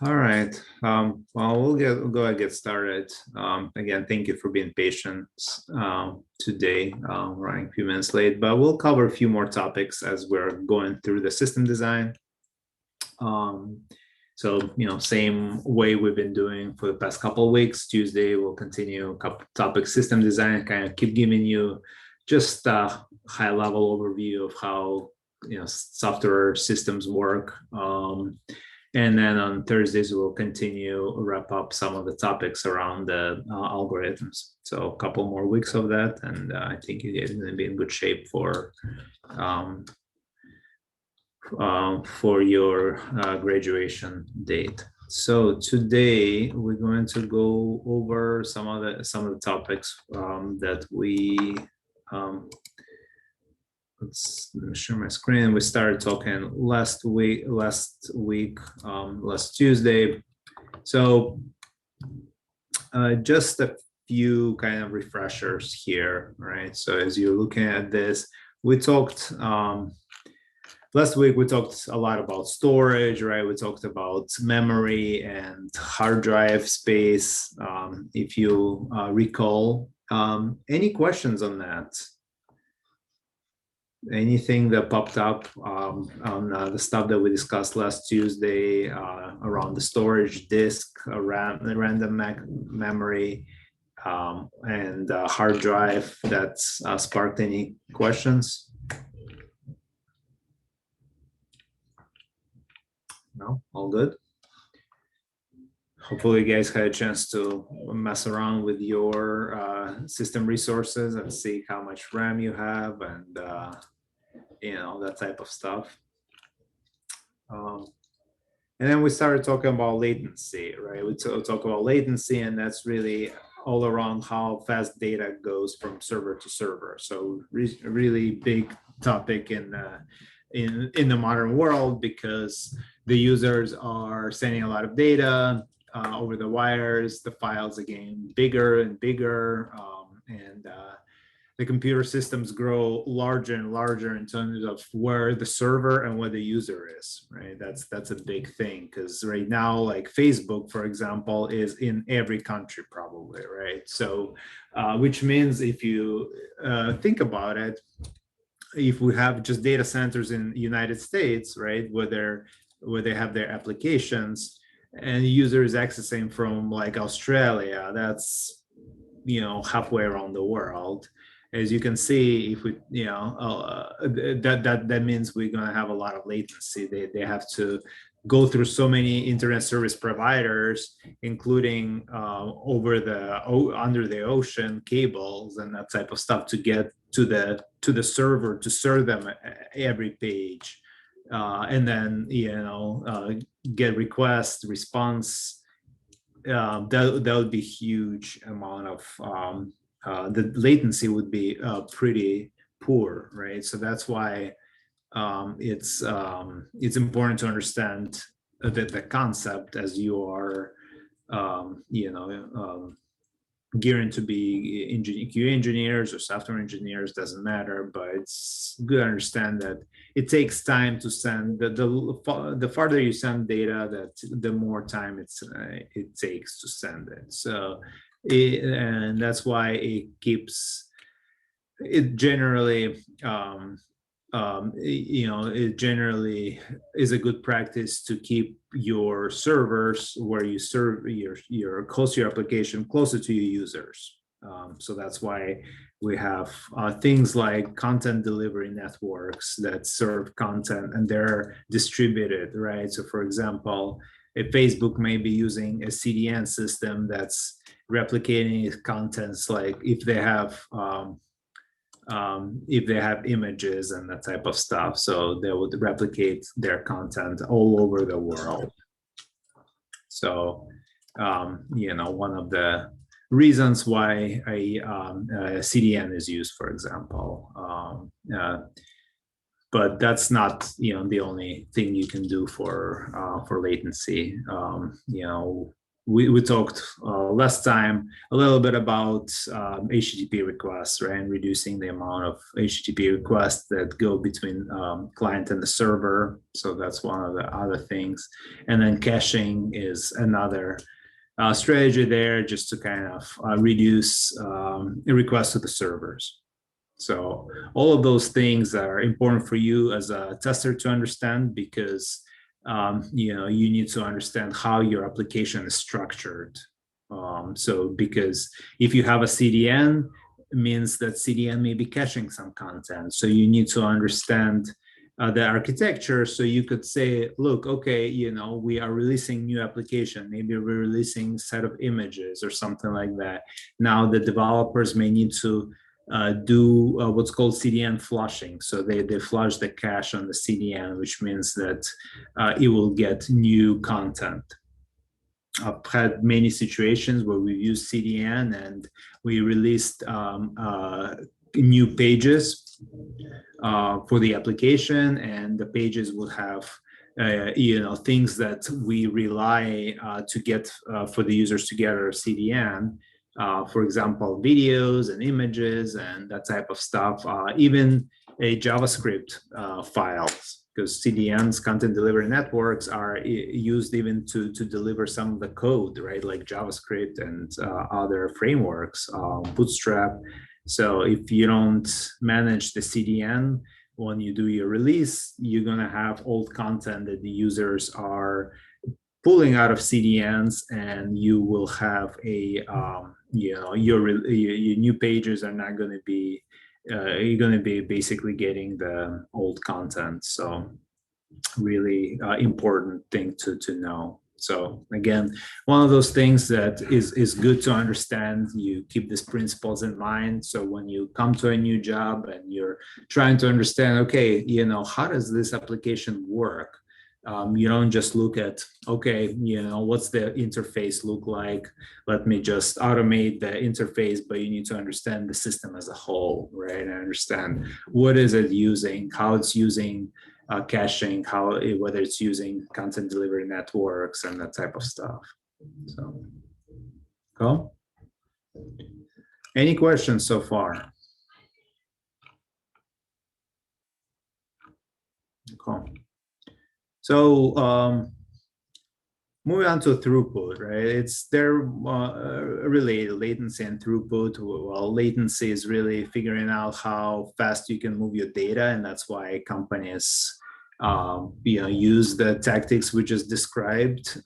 All right. Well, we'll go ahead and get started. Again, thank you for being patient today. Running a few minutes late, but we'll cover a few more topics as we're going through the system design. So, same way we've been doing for the past couple of weeks. Tuesday, we'll continue a couple topics, system design, kind of keep giving you just a high level overview of how software systems work. And then on Thursdays, we'll continue wrap up some of the topics around the algorithms. So a couple more weeks of that, and I think you guys are going to be in good shape for your graduation date. So today we're going to go over some of the topics that we. Let's share my screen. We started talking last Tuesday. So just a few kind of refreshers here, right? So as you're looking at this, we talked last week, we talked a lot about storage, right? We talked about memory and hard drive space. If you recall, any questions on that? Anything that popped up on the stuff that we discussed last Tuesday around the storage disk, around the random memory, and hard drive that sparked any questions? No, all good. Hopefully you guys had a chance to mess around with your system resources and see how much RAM you have and that type of stuff. And then we started talking about latency, right? We talk about latency, and that's really all around how fast data goes from server to server. So really big topic in the modern world, because the users are sending a lot of data over the wires. The files are getting bigger and bigger, and the computer systems grow larger and larger in terms of where the server and where the user is, right? That's a big thing, because right now, like Facebook, for example, is in every country probably, right? So, which means if you think about it, if we have just data centers in the United States, right, where they have their applications, and the user is accessing from like Australia, that's halfway around the world. As you can see, if we that means we're going to have a lot of latency. They have to go through so many internet service providers, including under the ocean cables and that type of stuff, to get to the server to serve them every page, and then get request response. That would be huge amount of the latency would be pretty poor, right? So that's why it's important to understand the concept as you are gearing to be QA engineers or software engineers, doesn't matter, but it's good to understand that it takes time to send. The farther you send data, that the more time it takes to send it. So, and that's why it generally it generally is a good practice to keep your servers where you serve your close to your application closer to your users. So that's why we have things like content delivery networks that serve content, and they're distributed, right? So for example, if Facebook may be using a CDN system that's replicating its contents, like if they have images and that type of stuff, so they would replicate their content all over the world. So one of the reasons why a CDN is used, for example, but that's not the only thing you can do for latency. we talked last time a little bit about HTTP requests, right, and reducing the amount of HTTP requests that go between client and the server. So that's one of the other things. And then caching is another strategy there, just to kind of reduce requests to the servers. So all of those things are important for you as a tester to understand, because you need to understand how your application is structured. So because if you have a CDN, it means that CDN may be caching some content. So you need to understand the architecture. So you could say, look, okay, we are releasing new application. Maybe we're releasing a set of images or something like that. Now the developers may need to do what's called CDN flushing. So they flush the cache on the CDN, which means that it will get new content. I've had many situations where we used CDN and we released new pages for the application, and the pages would have things that we rely to get for the users to get our CDN. For example, videos and images and that type of stuff, even a JavaScript files, because CDNs, content delivery networks, are used even to deliver some of the code, right? Like JavaScript and other frameworks, Bootstrap. So if you don't manage the CDN, when you do your release, you're gonna have old content that the users are pulling out of CDNs, and you will have a your new pages are not going to be you're going to be basically getting the old content. So really important thing to know. So again, one of those things that is good to understand. You keep these principles in mind. So when you come to a new job and you're trying to understand, okay, how does this application work? You don't just look at, okay, what's the interface look like? Let me just automate the interface, but you need to understand the system as a whole, right? And understand what is it using, how it's using caching, whether it's using content delivery networks and that type of stuff. So, cool. Any questions so far? Cool. So moving on to throughput, right? They're related, latency and throughput. Well, latency is really figuring out how fast you can move your data, and that's why companies use the tactics we just described,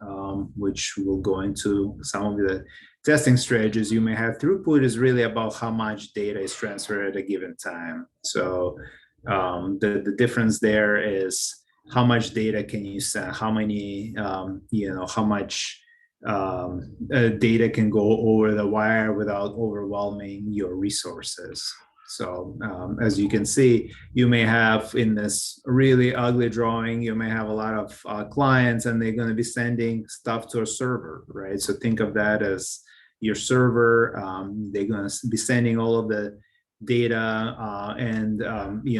which will go into some of the testing strategies you may have. Throughput is really about how much data is transferred at a given time. So the difference there is how much data can you send, how many, how much data can go over the wire without overwhelming your resources. So as you can see, you may have in this really ugly drawing, you may have a lot of clients, and they're going to be sending stuff to a server, right? So think of that as your server. They're going to be sending all of the data, and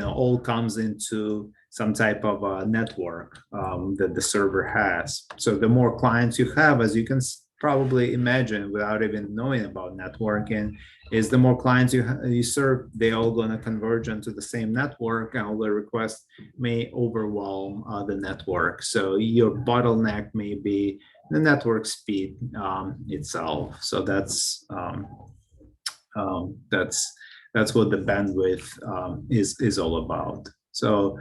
all comes into some type of network that the server has. So the more clients you have, as you can probably imagine without even knowing about networking, is the more clients you serve, they all going to converge onto the same network, and all the requests may overwhelm the network. So your bottleneck may be the network speed itself. So that's what the bandwidth is all about. So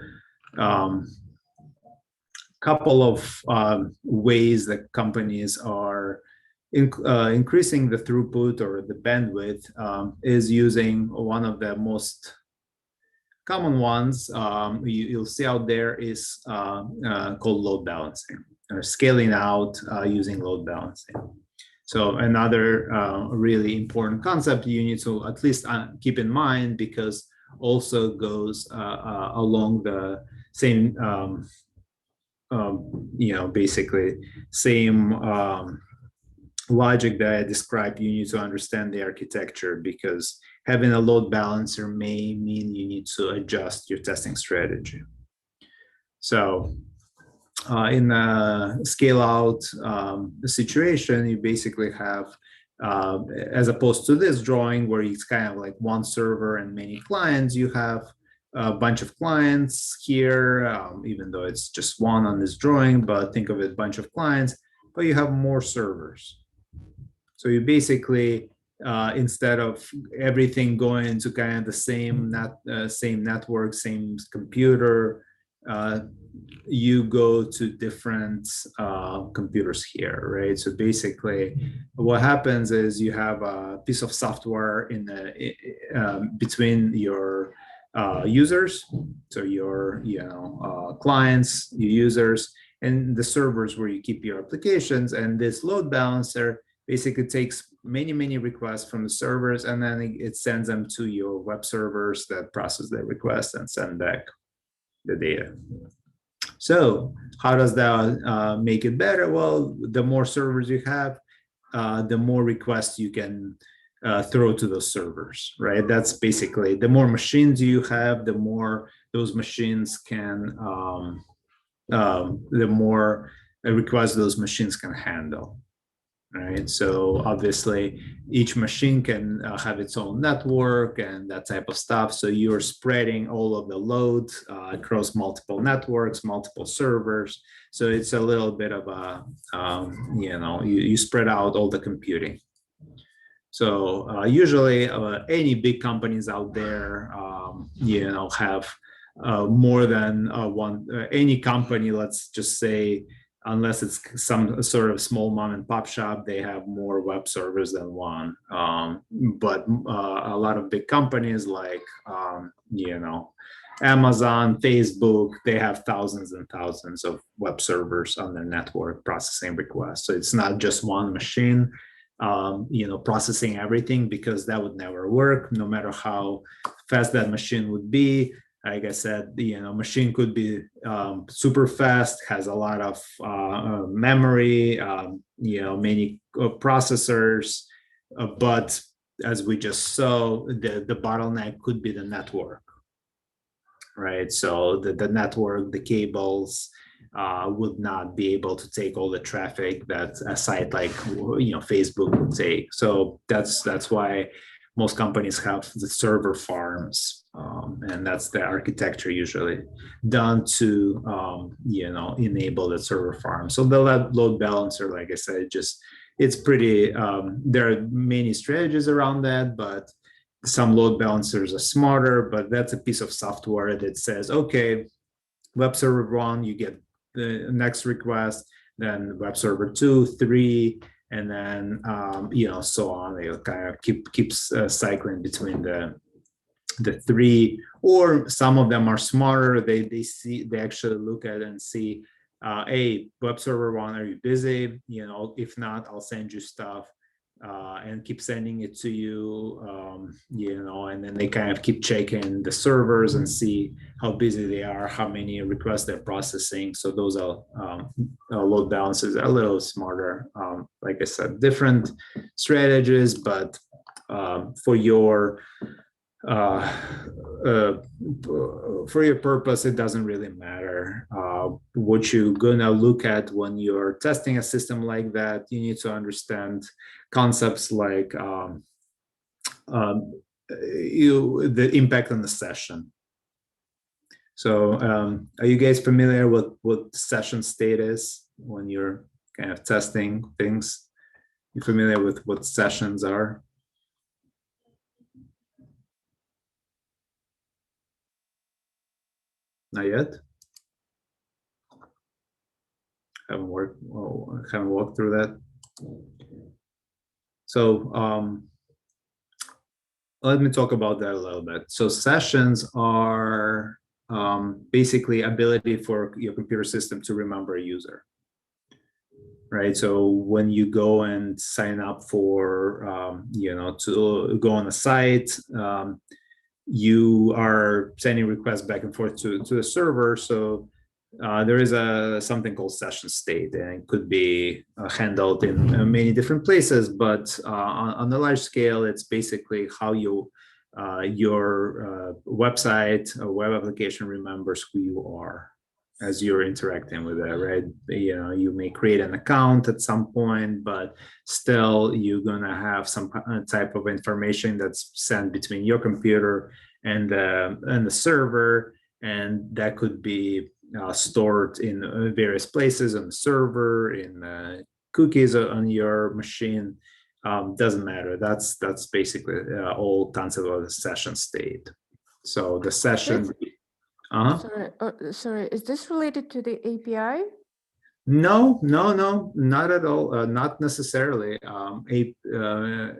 couple of ways that companies are increasing the throughput or the bandwidth is using one of the most common ones you'll see out there is called load balancing, or scaling out using load balancing. So another really important concept you need to at least keep in mind, because also goes along the same, basically same logic that I described. You need to understand the architecture, because having a load balancer may mean you need to adjust your testing strategy. So in a scale out situation, you basically have, as opposed to this drawing where it's kind of like one server and many clients, you have a bunch of clients here, even though it's just one on this drawing, but think of it, a bunch of clients, but you have more servers. So you basically, instead of everything going to kind of the same same network, same computer, you go to different computers here, right? So basically, what happens is you have a piece of software in the between your users, so your clients, your users, and the servers where you keep your applications, and this load balancer basically takes many requests from the servers, and then it sends them to your web servers that process the request and send back the data. So how does that make it better? Well, the more servers you have, the more requests you can throw to those servers, right? That's basically, the more machines you have, the more those machines can, the more requests those machines can handle. Right. So obviously each machine can have its own network and that type of stuff. So you're spreading all of the load across multiple networks, multiple servers. So it's a little bit of a, you spread out all the computing. So usually any big companies out there, have more than one, any company, let's just say, unless it's some sort of small mom and pop shop, they have more web servers than one. But a lot of big companies like, Amazon, Facebook, they have thousands and thousands of web servers on their network processing requests. So it's not just one machine, processing everything, because that would never work, no matter how fast that machine would be. Like I said, machine could be super fast, has a lot of memory, many processors, but as we just saw, the bottleneck could be the network, right? So the network, the cables would not be able to take all the traffic that a site like Facebook would take. So that's why most companies have the server farms, and that's the architecture usually done to enable the server farm. So the load balancer, like I said, it's pretty. There are many strategies around that, but some load balancers are smarter. But that's a piece of software that says, okay, web server 1, you get the next request, then web server 2, 3. And then so on. It kind of keeps cycling between the 3, or some of them are smarter. They actually look at it and see, hey, web server 1, are you busy? If not, I'll send you stuff, and keep sending it to you. And then they kind of keep checking the servers and see how busy they are, how many requests they're processing. So those are load balancers are a little smarter. Like I said, different strategies, but for your purpose, it doesn't really matter. What you're gonna look at when you're testing a system like that, you need to understand concepts like the impact on the session. So are you guys familiar with what session state is when you're kind of testing things? You familiar with what sessions are? Not yet. Haven't walked through that. So let me talk about that a little bit. So sessions are basically ability for your computer system to remember a user, right? So when you go and sign up for, to go on a site, you are sending requests back and forth to the server. So there is something called session state, and it could be handled in many different places. But on a large scale, it's basically how your website or web application remembers who you are. as you're interacting with it, right? You know, you may create an account at some point, but still you're gonna have some type of information that's sent between your computer and the server, and that could be stored in various places on the server, in cookies on your machine. Doesn't matter. That's basically all concept of the session state. So the session. Sorry, is this related to the API? No, no, no, not at all. Not necessarily.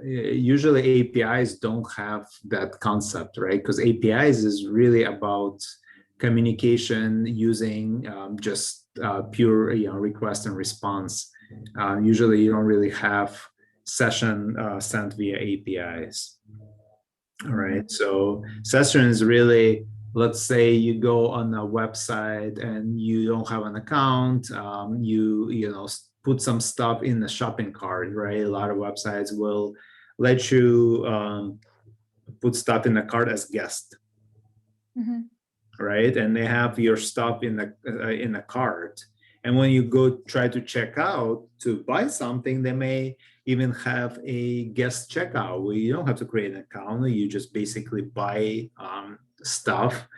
Usually APIs don't have that concept, right? Because APIs is really about communication using just pure, request and response. Usually, you don't really have session sent via APIs. All right. So session is really, let's say you go on a website and you don't have an account, you put some stuff in the shopping cart, right? A lot of websites will let you put stuff in the cart as guest, right? And they have your stuff in the cart. And when you go try to check out to buy something, they may even have a guest checkout where you don't have to create an account. You just basically buy stuff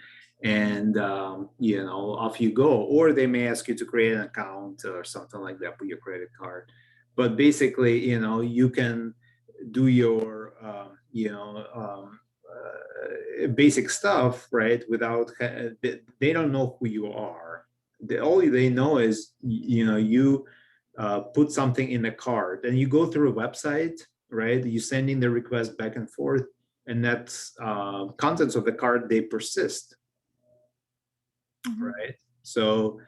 and off you go. Or they may ask you to create an account or something like that with your credit card. But basically, you can do your basic stuff, right? Without they don't know who you are. All they know is you put something in a cart and you go through a website, right? You send in the request back and forth, and that's contents of the cart, they persist, right? So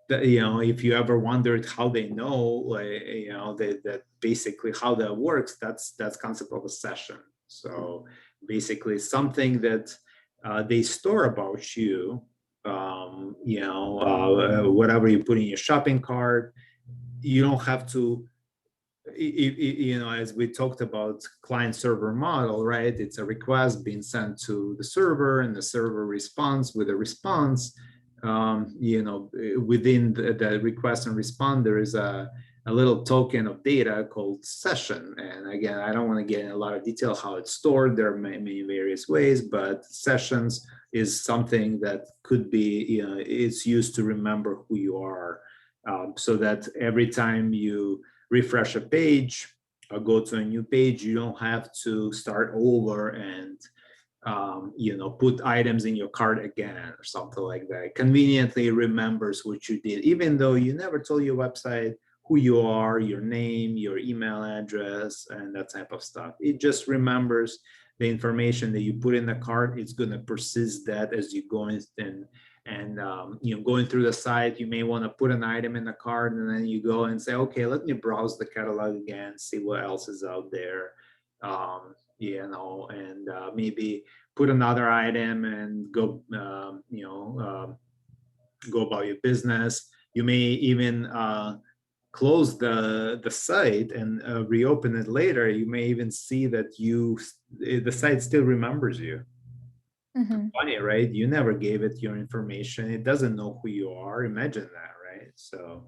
if you ever wondered how they know, that basically how that works, that's concept of a session. So basically something that they store about you, whatever you put in your shopping cart, you don't have to, as we talked about client server model, right? It's a request being sent to the server and the server responds with a response. Within the request and respond, there is a little token of data called session. And again, I don't want to get in a lot of detail how it's stored. There are many various ways, but sessions is something that could be, it's used to remember who you are, so that every time you refresh a page or go to a new page, you don't have to start over and put items in your cart again or something like that. It conveniently remembers what you did, even though you never told your website who you are, your name, your email address, and that type of stuff. It just remembers the information that you put in the cart. It's going to persist that as you go in and going through the site, you may want to put an item in the cart, and then you go and say, okay, let me browse the catalog again, see what else is out there, and maybe put another item and go go about your business. You may even close the site and reopen it later. You may even see that the site still remembers you. Funny, right? You never gave it your information. It doesn't know who you are. Imagine that, right? So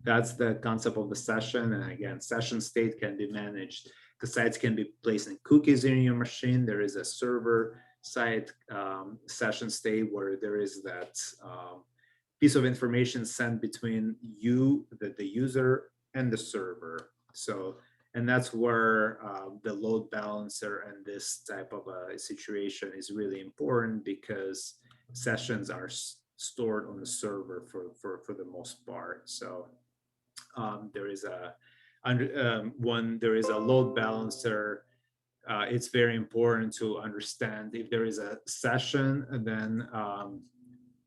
that's the concept of the session. And again, session state can be managed. The sites can be placed in cookies in your machine. There is a server side session state where there is that piece of information sent between you, the user, and the server. So, and that's where the load balancer and this type of a situation is really important, because sessions are stored on the server for the most part. So there is a there is a load balancer. It's very important to understand if there is a session, and then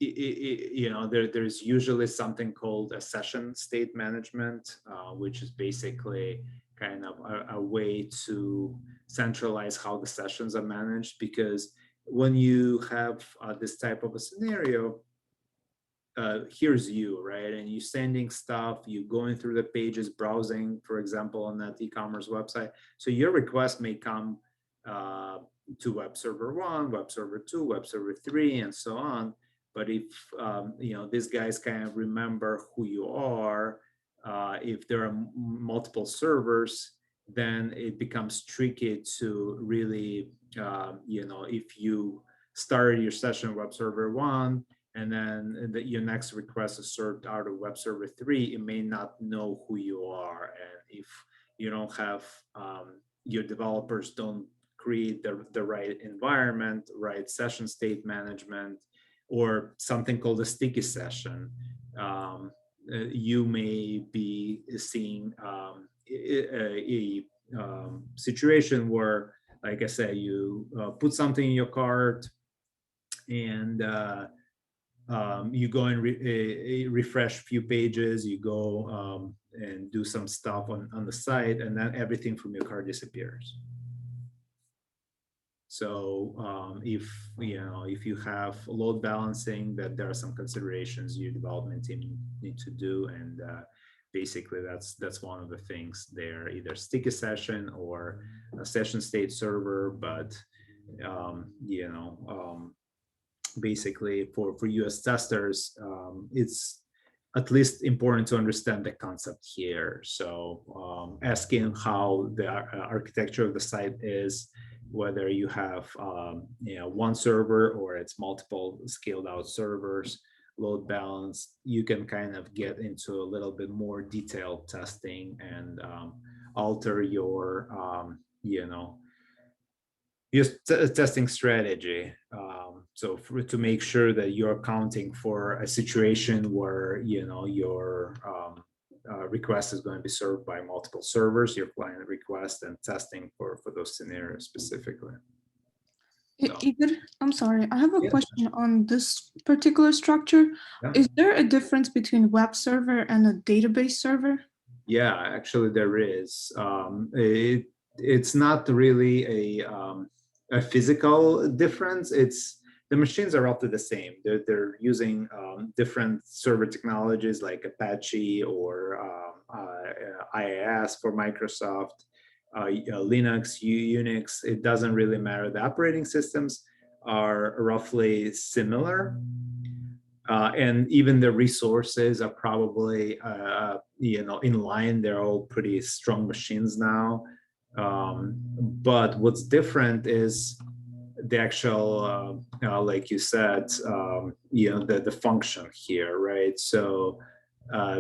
there's usually something called a session state management, which is basically kind of a way to centralize how the sessions are managed. Because when you have this type of a scenario, here's you, right? And you sending stuff, you going through the pages, browsing, for example, on that e-commerce website. So your request may come to web server 1, web server 2, web server 3, and so on. But if these guys kind of remember who you are, if there are multiple servers, then it becomes tricky to really, if you started your session on web server 1 and then your next request is served out of web server 3, it may not know who you are. And if you don't have, your developers don't create the right environment, right session state management, or something called a sticky session, you may be seeing a situation where, like I said, you put something in your cart and you go and refresh a few pages, you go and do some stuff on the site, and then everything from your cart disappears. So if you have load balancing, that there are some considerations your development team need to do, and basically that's one of the things there, either sticky session or a session state server. But basically for US testers, it's at least important to understand the concept here. So asking how the architecture of the site is, whether you have one server or it's multiple scaled out servers, load balance, you can kind of get into a little bit more detailed testing and alter your testing strategy. So to make sure that you're accounting for a situation where your request is going to be served by multiple servers, your client request, and testing for those scenarios specifically. So, Igor, I'm sorry, I have a yeah. question on this particular structure. Yeah. Is there a difference between web server and a database server? Yeah, actually there is. It's not really a physical difference. It's the machines are roughly the same. They're using different server technologies like Apache or IIS for Microsoft, Linux, Unix. It doesn't really matter. The operating systems are roughly similar. And even the resources are probably in line. They're all pretty strong machines now. But what's different is the actual, like you said, the function here, right? So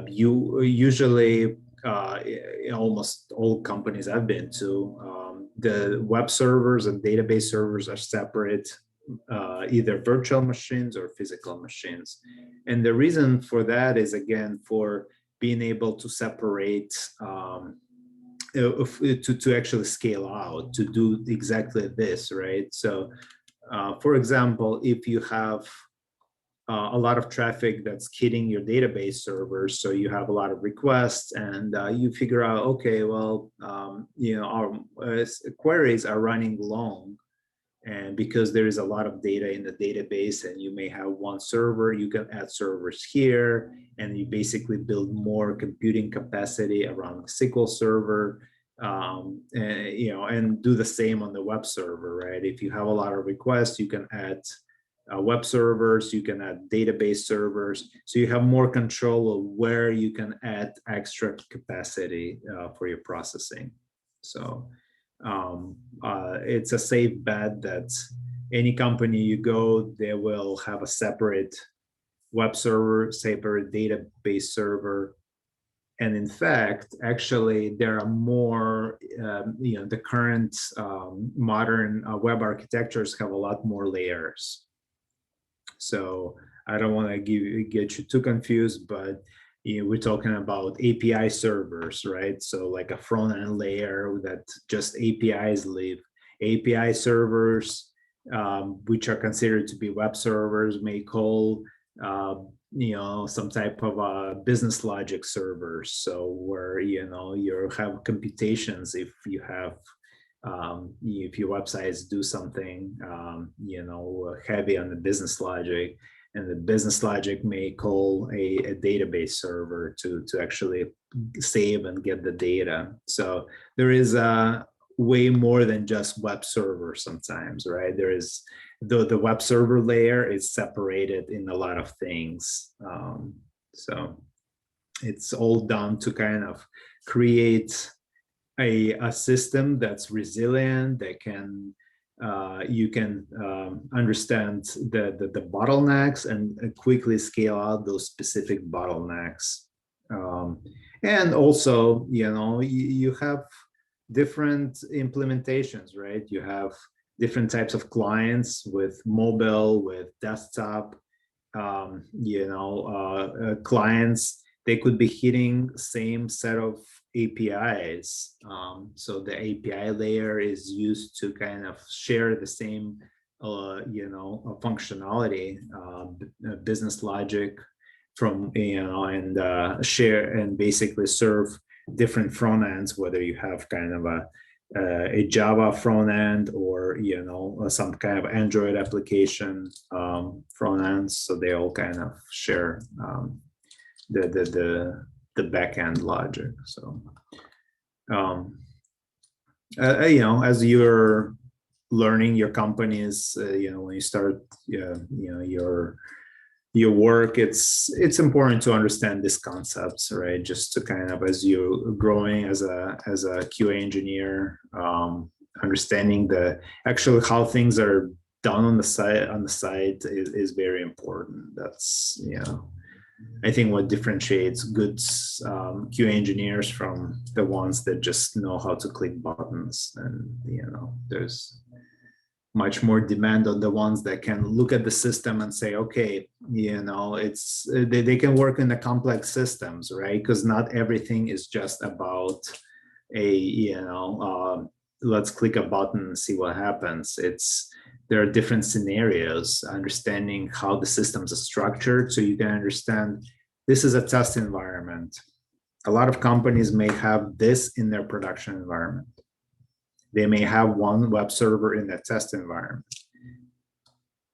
you usually, in almost all companies I've been to, the web servers and database servers are separate, either virtual machines or physical machines. And the reason for that is, again, for being able to separate, to actually scale out, to do exactly this, right? So for example, if you have a lot of traffic that's hitting your database servers, so you have a lot of requests, and you figure out, okay, well, our queries are running long, and because there is a lot of data in the database, and you may have one server, you can add servers here, and you basically build more computing capacity around the SQL server, and do the same on the web server, right? If you have a lot of requests, you can add web servers, you can add database servers, so you have more control of where you can add extra capacity for your processing. So it's a safe bet that any company you go, they will have a separate web server, separate database server. And in fact, actually, there are more, the current modern web architectures have a lot more layers. So I don't want to get you too confused, but we're talking about API servers, right? So like a front end layer that just APIs live. API servers, which are considered to be web servers, may call some type of a business logic servers. So where you have computations if you have if your websites do something heavy on the business logic, and the business logic may call a database server to actually save and get the data. So there is way more than just web server sometimes, right? There is the web server layer is separated in a lot of things. So it's all done to kind of create a system that's resilient, that can you can understand the bottlenecks and quickly scale out those specific bottlenecks. And also, you have different implementations, right? You have different types of clients with mobile, with desktop, clients. They could be hitting same set of APIs. So the API layer is used to kind of share the same, functionality, business logic from, and share and basically serve different front ends, whether you have kind of a Java front end or some kind of Android application front ends. So they all kind of share the back end logic. So as you're learning your companies, when you start your work, it's important to understand these concepts, right? Just to kind of, as you're growing as a QA engineer, understanding actually how things are done on the site is very important. That's I think what differentiates good QA engineers from the ones that just know how to click buttons. And there's much more demand on the ones that can look at the system and say, okay, it's they can work in the complex systems, right? Because not everything is just about let's click a button and see what happens. There are different scenarios, understanding how the systems are structured, so you can understand this is a test environment. A lot of companies may have this in their production environment. They may have one web server in the test environment.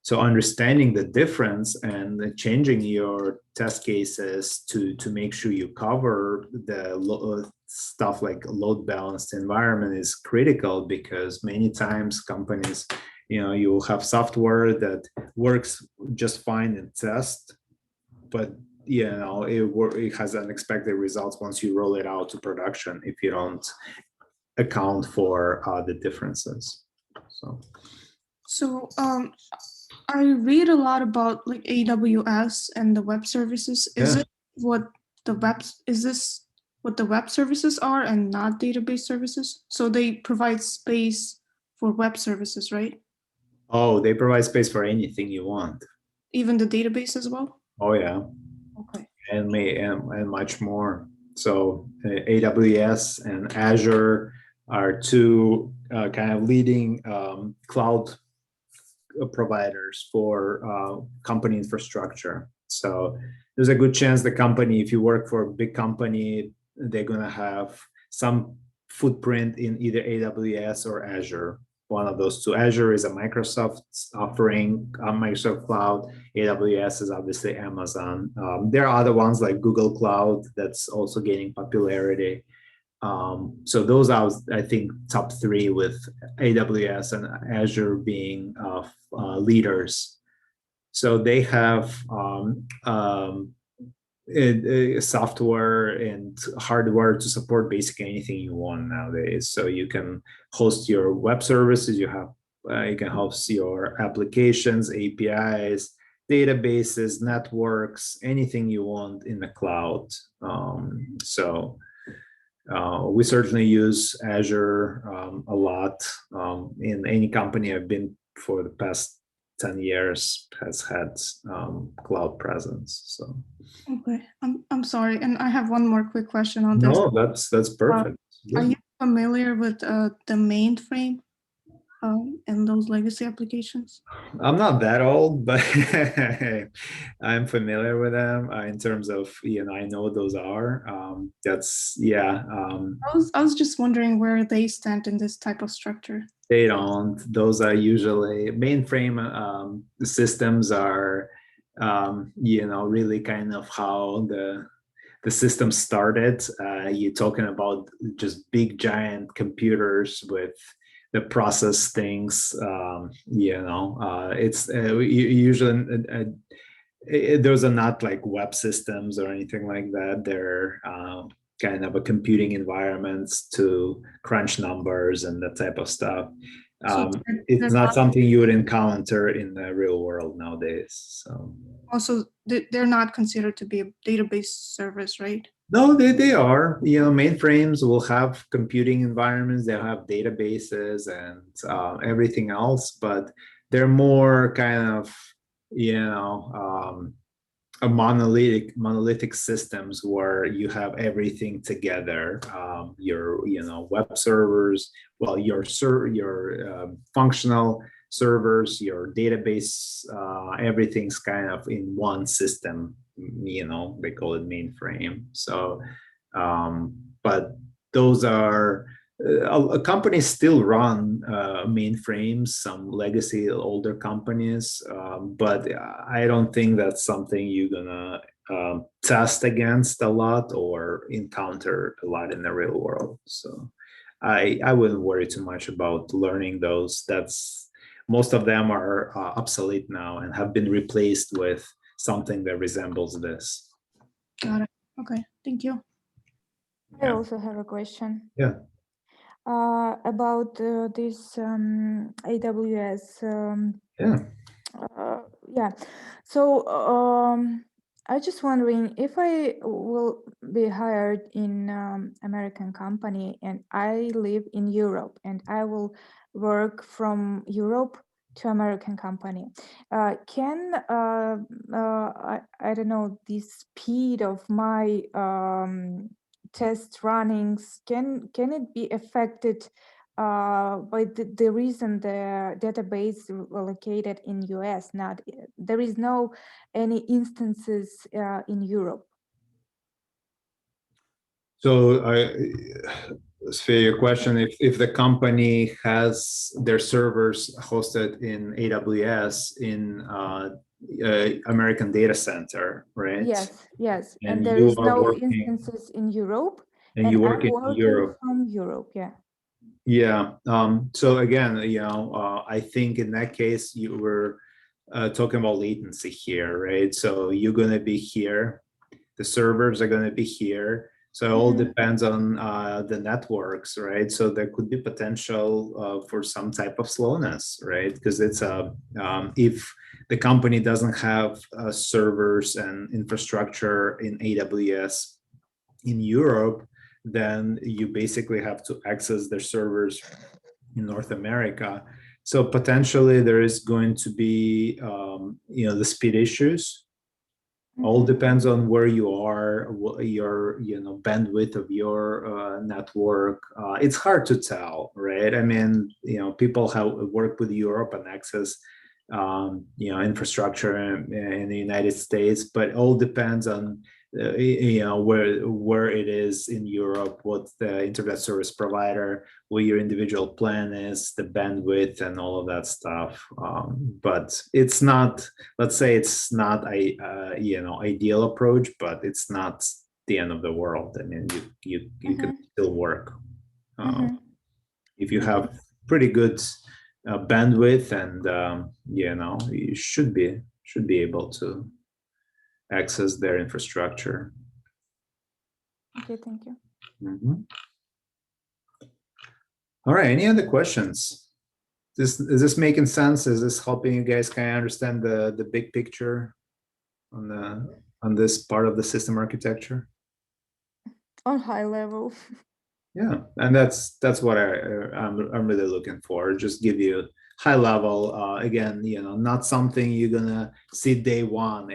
So understanding the difference and changing your test cases to make sure you cover the stuff like load balanced environment is critical, because many times companies, you'll have software that works just fine in test, but it has unexpected results once you roll it out to production if you don't account for the differences. So I read a lot about like AWS and the web services. Is this what the web services are and not database services? So they provide space for web services, right? Oh, they provide space for anything you want. Even the database as well? Oh yeah. Okay. And much more. So AWS and Azure are two kind of leading cloud providers for company infrastructure. So there's a good chance the company, if you work for a big company, they're going to have some footprint in either AWS or Azure. One of those two. Azure is a Microsoft offering, Microsoft Cloud. AWS is obviously Amazon. There are other ones like Google Cloud that's also gaining popularity. So those are, I think, top three, with AWS and Azure being leaders. So they have software and hardware to support basically anything you want nowadays. So you can host your web services, you can host your applications, APIs, databases, networks, anything you want in the cloud. We certainly use Azure a lot. In any company I've been for the past 10 years has had cloud presence. So okay, I'm sorry, and I have one more quick question on this. No, that's perfect. Are you familiar with the mainframe and those legacy applications? I'm not that old, but I'm familiar with them in terms of, I know what those are. I was just wondering where they stand in this type of structure. They don't. Those are usually mainframe systems are, really kind of how the system started. You're talking about just big giant computers with the process things. It's usually those are not like web systems or anything like that. They're kind of a computing environments to crunch numbers and that type of stuff. So It's they're not not something you would encounter in the real world nowadays. So also they're not considered to be a database service, right? no, they are. Mainframes will have computing environments. They'll have databases and everything else, but they're more kind of, a monolithic systems where you have everything together. Your web servers, well, your functional servers, your database, everything's kind of in one system. They call it mainframe. So but those are companies still run mainframes, some legacy older companies, but I don't think that's something you're gonna test against a lot or encounter a lot in the real world. So I wouldn't worry too much about learning those. That's most of them are obsolete now and have been replaced with something that resembles this. Got it. Okay, thank you. I Yeah. also have a question. Yeah. About this AWS. Yeah. Yeah. So I just wondering if I will be hired in American company and I live in Europe and I will work from Europe to American company. Can I don't know, the speed of my test runnings, can it be affected by the reason the database located in US? Not there is no any instances in Europe. So Sphere, your question, if the company has their servers hosted in AWS in American data center, right? Yes, and And there you is are no working instances in Europe, and and you work I'm in working Europe. from Europe. Yeah. Yeah. So again, I think in that case you were talking about latency here, right? So you're going to be here, the servers are going to be here. So it all depends on the networks, right? So there could be potential for some type of slowness, right? Because it's if the company doesn't have servers and infrastructure in AWS in Europe, then you basically have to access their servers in North America. So potentially there is going to be, the speed issues. All depends on where you are, what your bandwidth of your network. It's hard to tell, right? I mean, people have worked with Europe and access infrastructure in the United States, but all depends on where it is in Europe, what the internet service provider, what your individual plan is, the bandwidth, and all of that stuff. But it's not, let's say, it's not a ideal approach, but it's not the end of the world. I mean, you can still work if you have pretty good bandwidth, and you should be able to access their infrastructure. Okay, thank you. All right, any other questions? Is this making sense? Is this helping you guys kind of understand the big picture on this part of the system architecture? On high level. Yeah, and that's what I'm really looking for. Just give you high level. Again, not something you're gonna see day one,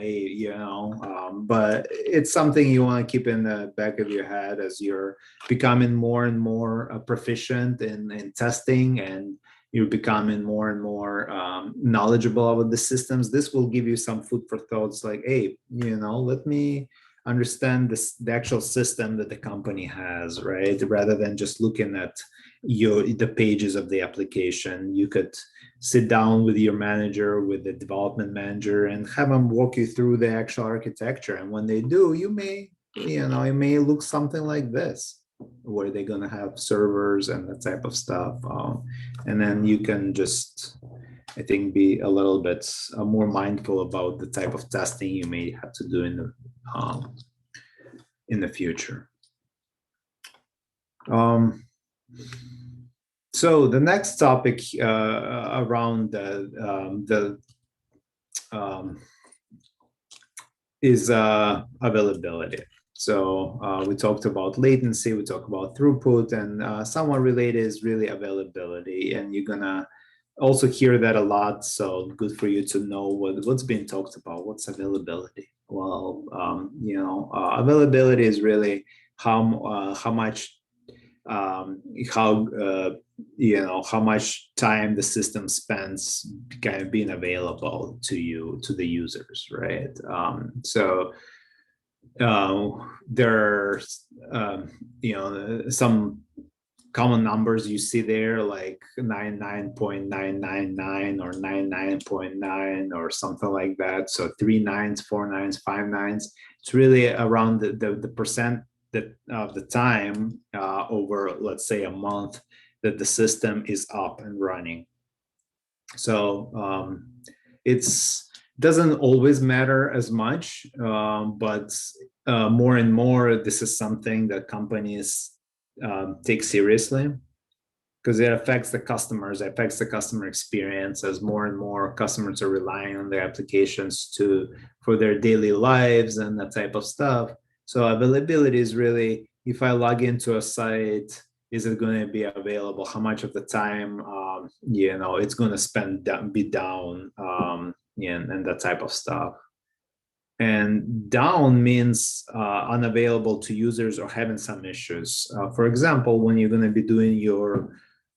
but it's something you want to keep in the back of your head as you're becoming more and more proficient in testing, and you're becoming more and more knowledgeable about the systems. This will give you some food for thoughts, like, hey, let me understand the actual system that the company has, right? Rather than just looking at the pages of the application. You could sit down with your manager, with the development manager, and have them walk you through the actual architecture. And when they do, it may look something like this. where they're going to have servers and that type of stuff. And then you can just, I think, be a little bit more mindful about the type of testing you may have to do in the future. So the next topic around is availability. So we talked about latency, we talked about throughput, and somewhat related is really availability. And you're gonna also hear that a lot. So good for you to know what's being talked about. What's availability? Well, availability is really how much how much time the system spends kind of being available to you, to the users, right? There's some common numbers you see there, like 99.999 or 99.9 or something like that. So 3 nines, 4 nines, 5 nines. It's really around the percent that of the time over, let's say, a month that the system is up and running. So it's doesn't always matter as much, but more and more, this is something that companies take seriously, because it affects the customers, it affects the customer experience, as more and more customers are relying on their applications for their daily lives and that type of stuff. So availability is really, if I log into a site, is it going to be available? How much of the time, it's going to be down, and that type of stuff. And down means unavailable to users or having some issues. For example, when you're going to be doing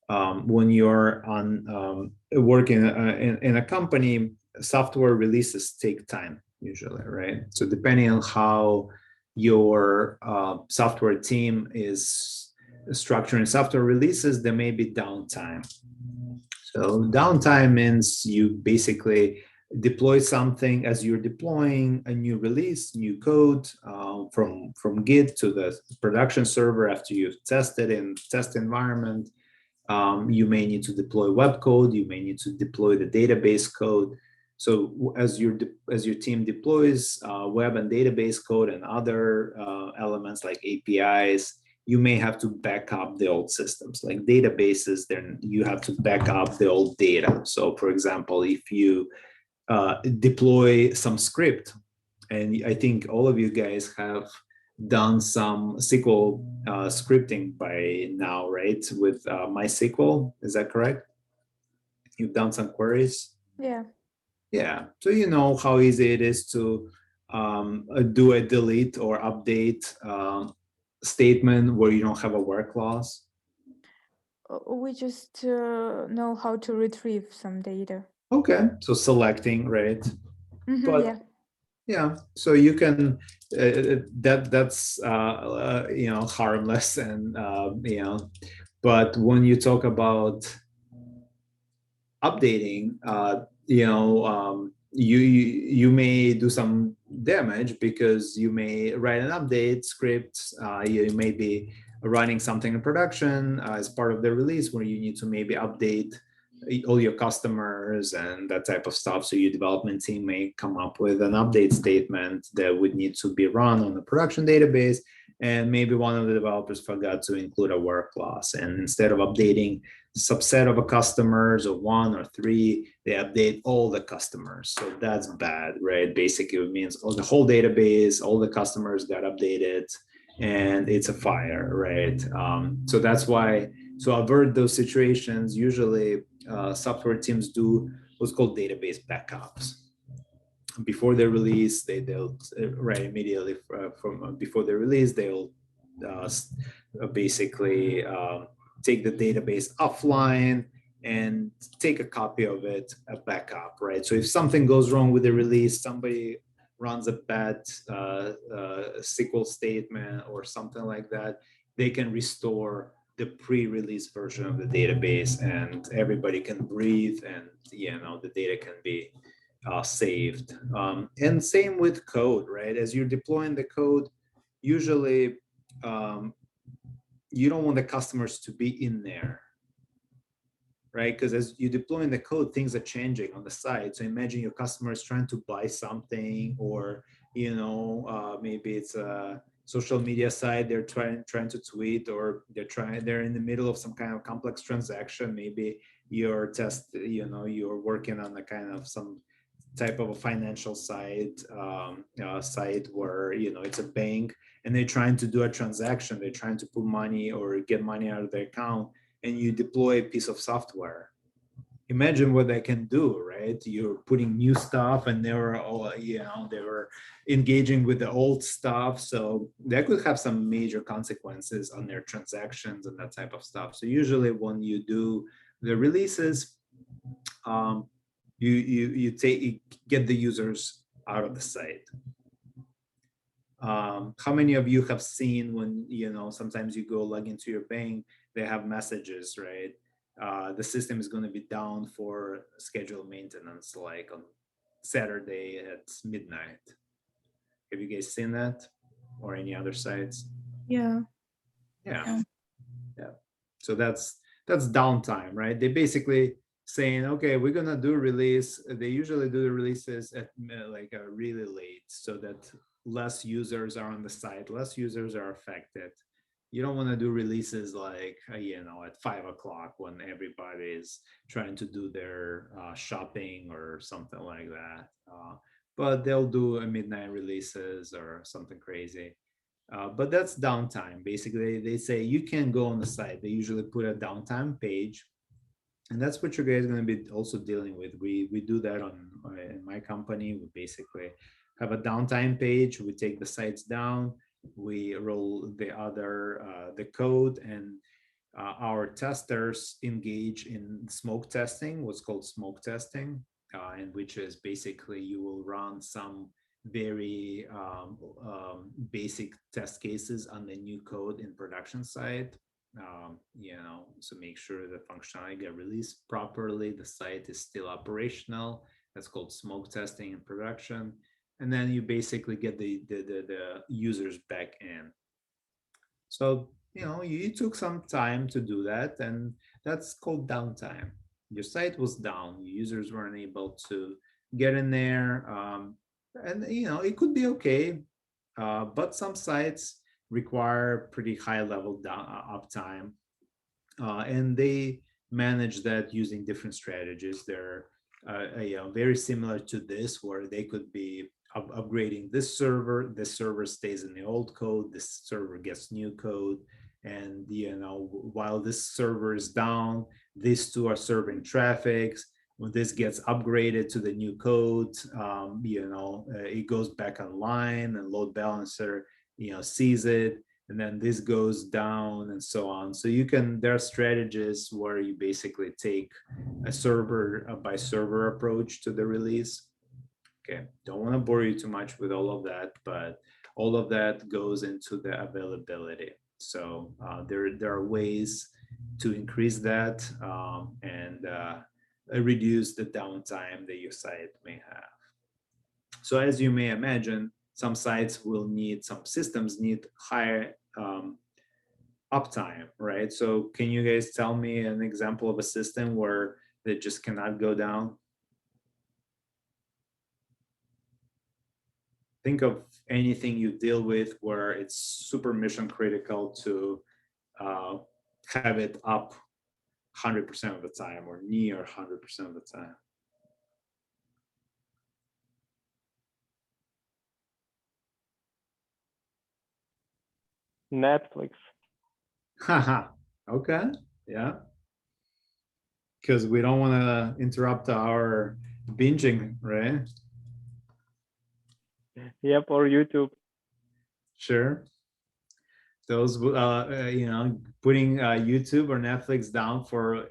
when you're on working in a company, software releases take time usually, right? So depending on how your software team is structuring software releases, there may be downtime. So downtime means you basically deploy something as you're deploying a new release, new code from Git to the production server after you've tested in test environment. You may need to deploy web code. You may need to deploy the database code. So as your team deploys web and database code and other elements like APIs, you may have to back up the old systems. Like databases, then you have to back up the old data. So for example, if you deploy some script, and I think all of you guys have done some SQL scripting by now, right? With MySQL, is that correct? You've done some queries? Yeah. Yeah, so you know how easy it is to do a delete or update statement where you don't have a where clause. We just know how to retrieve some data. Okay, so selecting, right? But yeah. yeah, so you can that's harmless, and but when you talk about updating, you may do some damage, because you may write an update script. You may be running something in production as part of the release, where you need to maybe update all your customers and that type of stuff. So your development team may come up with an update statement that would need to be run on the production database, and maybe one of the developers forgot to include a where clause, and instead of updating subset of a customers or 1 or 3, they update all the customers. So that's bad, right? Basically, it means the whole database, all the customers got updated, and it's a fire, right? So that's why, to avert those situations, usually software teams do what's called database backups. Before they release, they'll right immediately from before they release, they'll basically take the database offline and take a copy of it, a backup, right? So if something goes wrong with the release, somebody runs a bad SQL statement or something like that, they can restore the pre-release version of the database, and everybody can breathe, and the data can be saved. And same with code, right? As you're deploying the code, usually you don't want the customers to be in there, right? Because as you deploy in the code, things are changing on the site. So imagine your customer is trying to buy something, or maybe it's a social media site. They're trying to tweet, or they're in the middle of some kind of complex transaction. Maybe you're you're working on a kind of some type of a financial site site where it's a bank, and they're trying to do a transaction. They're trying to put money or get money out of their account, and you deploy a piece of software. Imagine what they can do, right? You're putting new stuff, and they were all, they were engaging with the old stuff. So that could have some major consequences on their transactions and that type of stuff. So usually when you do the releases, you get the users out of the site. How many of you have seen when sometimes you go log into your bank, they have messages, right? The system is going to be down for scheduled maintenance, like on Saturday at midnight. Have you guys seen that, or any other sites? Yeah. Yeah. So that's downtime, right? They basically saying, okay, we're gonna do a release. They usually do the releases at like really late, so that less users are on the site, less users are affected. You don't want to do releases like at 5 o'clock when everybody is trying to do their shopping or something like that. But they'll do a midnight releases or something crazy. But that's downtime. Basically, they say you can go on the site. They usually put a downtime page, and that's what you guys are going to be also dealing with. We do that in my company. We basically have a downtime page. We take the sites down. We roll the code, and our testers engage in smoke testing, what's called smoke testing, and which is basically you will run some very basic test cases on the new code in production site. So make sure the functionality get released properly, the site is still operational. That's called smoke testing in production. And then you basically get the users back in. So you took some time to do that, and that's called downtime. Your site was down, your users weren't able to get in there, and it could be okay, but some sites require pretty high level uptime, and they manage that using different strategies. They're very similar to this, where they could be upgrading this server stays in the old code, this server gets new code, and while this server is down, these two are serving traffic. When this gets upgraded to the new code, it goes back online, and load balancer sees it, and then this goes down, and so on. So there are strategies where you basically take a server by server approach to the release. Okay, don't want to bore you too much with all of that, but all of that goes into the availability. So there are ways to increase that and reduce the downtime that your site may have. So as you may imagine, some sites will need, some systems need higher uptime, right? So can you guys tell me an example of a system where they just cannot go down? Think of anything you deal with where it's super mission critical to have it up 100% of the time, or near 100% of the time. Netflix. Haha. Okay. Yeah. Because we don't want to interrupt our binging, right? Yep, or YouTube. Sure. Those, putting YouTube or Netflix down for,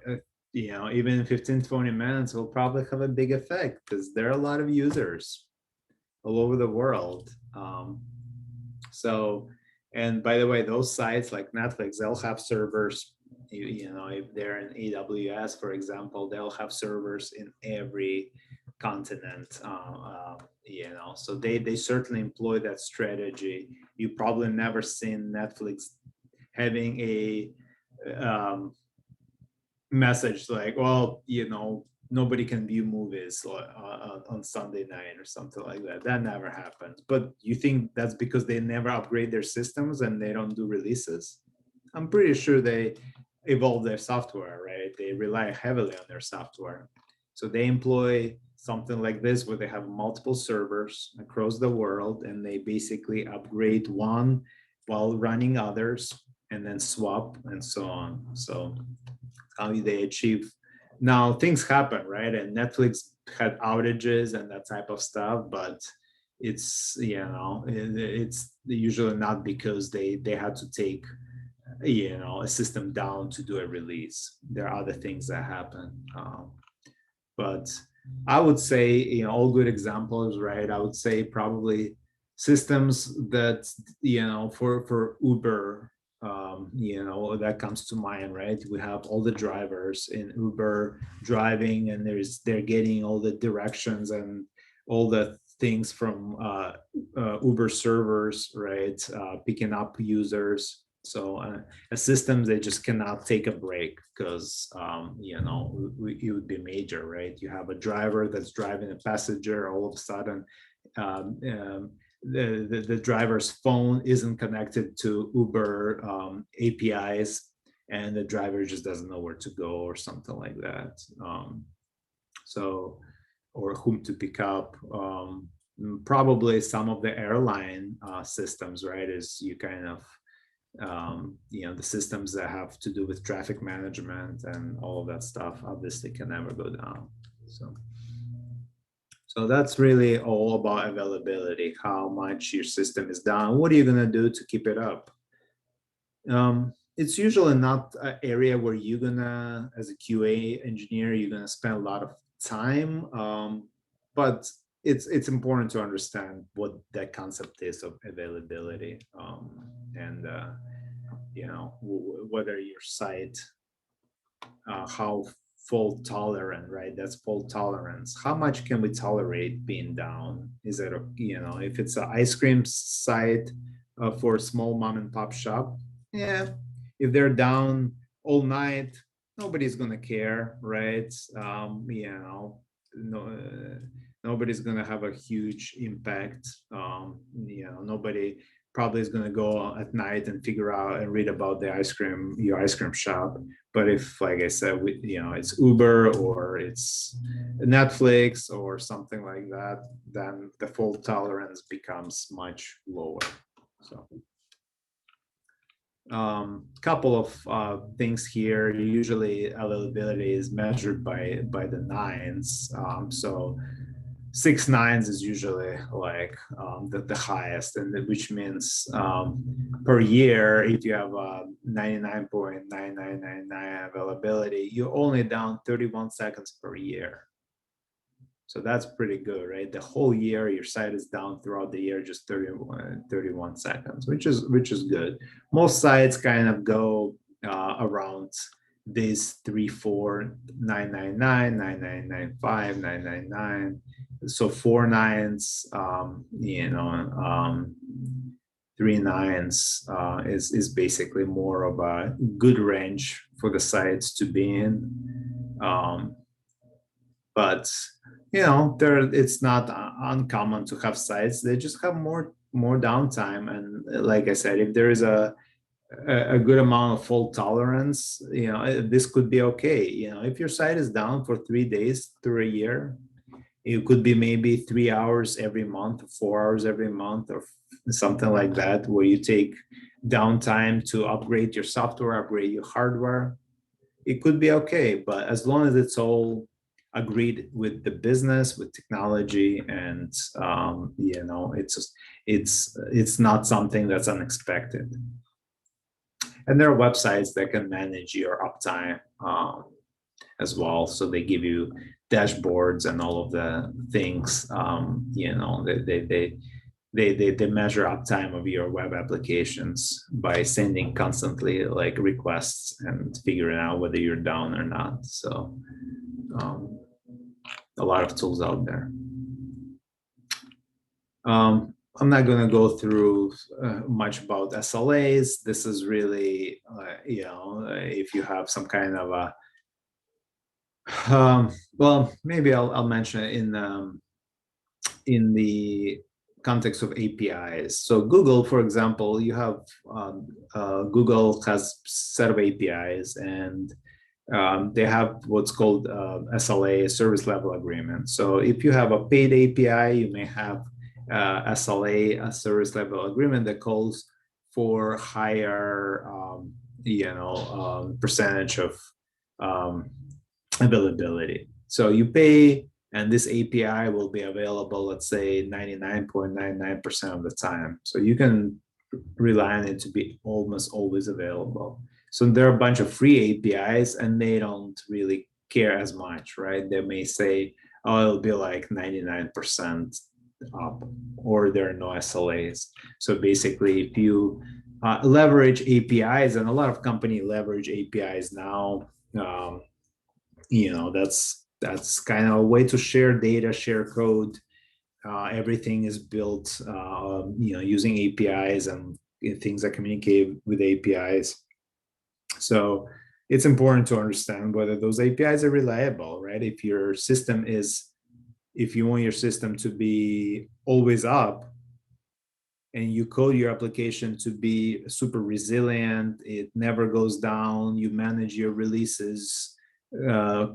even 15, 20 minutes will probably have a big effect, because there are a lot of users all over the world. And by the way, those sites like Netflix, they'll have servers, if they're in AWS, for example, they'll have servers in every continent, so they certainly employ that strategy. You probably never seen Netflix having a message like, well, nobody can view movies on Sunday night or something like that. That never happens. But you think that's because they never upgrade their systems and they don't do releases? I'm pretty sure they evolve their software, right? They rely heavily on their software. So they employ something like this where they have multiple servers across the world and they basically upgrade one while running others and then swap and so on. So how they achieve. Now things happen, right? And Netflix had outages and that type of stuff, but it's it's usually not because they had to take a system down to do a release. There are other things that happen, but I would say all good examples, right? I would say probably systems that for Uber, that comes to mind, right? We have all the drivers in Uber driving, and they're getting all the directions and all the things from Uber servers, right? Picking up users. So a system they just cannot take a break because it would be major, right? You have a driver that's driving a passenger. All of a sudden, the driver's phone isn't connected to Uber APIs, and the driver just doesn't know where to go or something like that. Or whom to pick up. Probably some of the airline systems, right? Is you kind of the systems that have to do with traffic management and all of that stuff obviously can never go down. So that's really all about availability, how much your system is down. What are you going to do to keep it up? It's usually not an area where you're going to, as a QA engineer, you're going to spend a lot of time. But it's important to understand what that concept is of availability, and whether your site, how fault tolerant, right? That's fault tolerance. How much can we tolerate being down? Is it if it's an ice cream site for a small mom and pop shop, yeah, if they're down all night, nobody's gonna care, right? Nobody's gonna have a huge impact. Nobody probably is gonna go at night and figure out and read about your ice cream shop. But if, like I said, it's Uber or it's Netflix or something like that, then the fault tolerance becomes much lower. So couple of things here. Usually availability is measured by the nines. So 6 nines is usually like the highest, and which means per year, if you have 99.9999 availability, you're only down 31 seconds per year. So that's pretty good, right? The whole year, your site is down throughout the year, just 31 seconds, which is good. Most sites kind of go around this 3, 4, 999, 9995, 999. So 4 nines, 3 nines is basically more of a good range for the sites to be in. But it's not uncommon to have sites they just have more downtime. And like I said, if there is a good amount of fault tolerance, this could be okay. If your site is down for 3 days through a year, it could be maybe 3 hours every month, 4 hours every month, or something like that, where you take downtime to upgrade your software, upgrade your hardware. It could be okay, but as long as it's all agreed with the business, with technology, and it's not something that's unexpected. And there are websites that can manage your uptime as well. So they give you dashboards and all of the things. They measure uptime of your web applications by sending constantly like requests and figuring out whether you're down or not. So a lot of tools out there. I'm not going to go through much about SLAs. This is really, if you have some kind of a, well, maybe I'll mention it in the context of APIs. So Google, for example, you have Google has set of APIs, and they have what's called SLA, service level agreement. So if you have a paid API, you may have SLA, a service level agreement that calls for higher, percentage of um, availability. So you pay, and this API will be available, let's say 99.99% of the time. So you can rely on it to be almost always available. So there are a bunch of free APIs, and they don't really care as much, right? They may say, oh, it'll be like 99% up, or there are no SLAs. So basically, if you leverage APIs, and a lot of companies leverage APIs now, that's kind of a way to share data, share code. Everything is built, using APIs and things that communicate with APIs. So it's important to understand whether those APIs are reliable, right? If you want your system to be always up, and you code your application to be super resilient, it never goes down, you manage your releases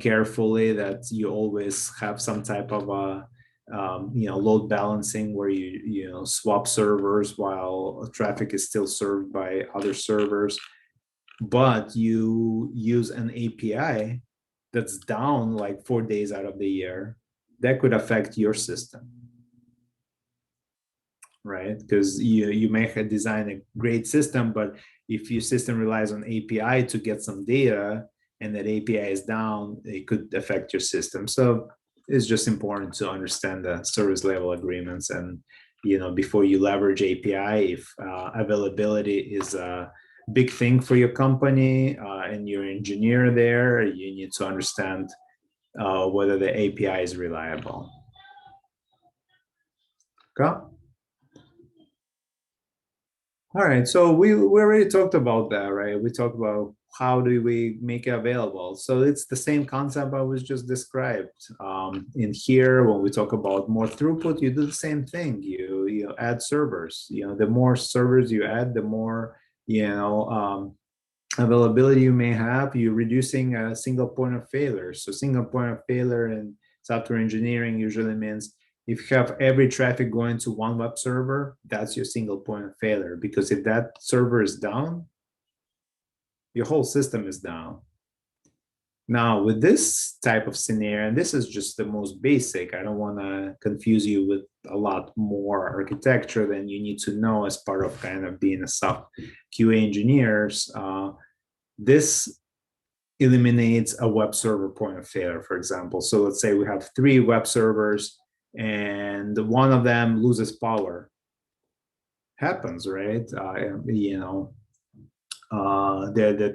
carefully, that you always have some type of a load balancing where you swap servers while traffic is still served by other servers, but you use an API that's down like 4 days out of the year, that could affect your system, right? Because you may have designed a great system, but if your system relies on API to get some data, and that API is down, it could affect your system. So it's just important to understand the service level agreements, and before you leverage API, if availability is a big thing for your company, and you're an engineer there, you need to understand whether the API is reliable. Okay. All right, so we already talked about that, right? We talked about how do we make it available. So it's the same concept I was just described. In here, when we talk about more throughput, you do the same thing. You add servers. The more servers you add, the more availability you may have. You're reducing a single point of failure. So single point of failure in software engineering usually means if you have every traffic going to one web server, that's your single point of failure. Because if that server is down, your whole system is down. Now, with this type of scenario, and this is just the most basic, I don't want to confuse you with a lot more architecture than you need to know as part of kind of being a soft QA engineers. This eliminates a web server point of failure, for example. So let's say we have 3 web servers, and one of them loses power. Happens, right? The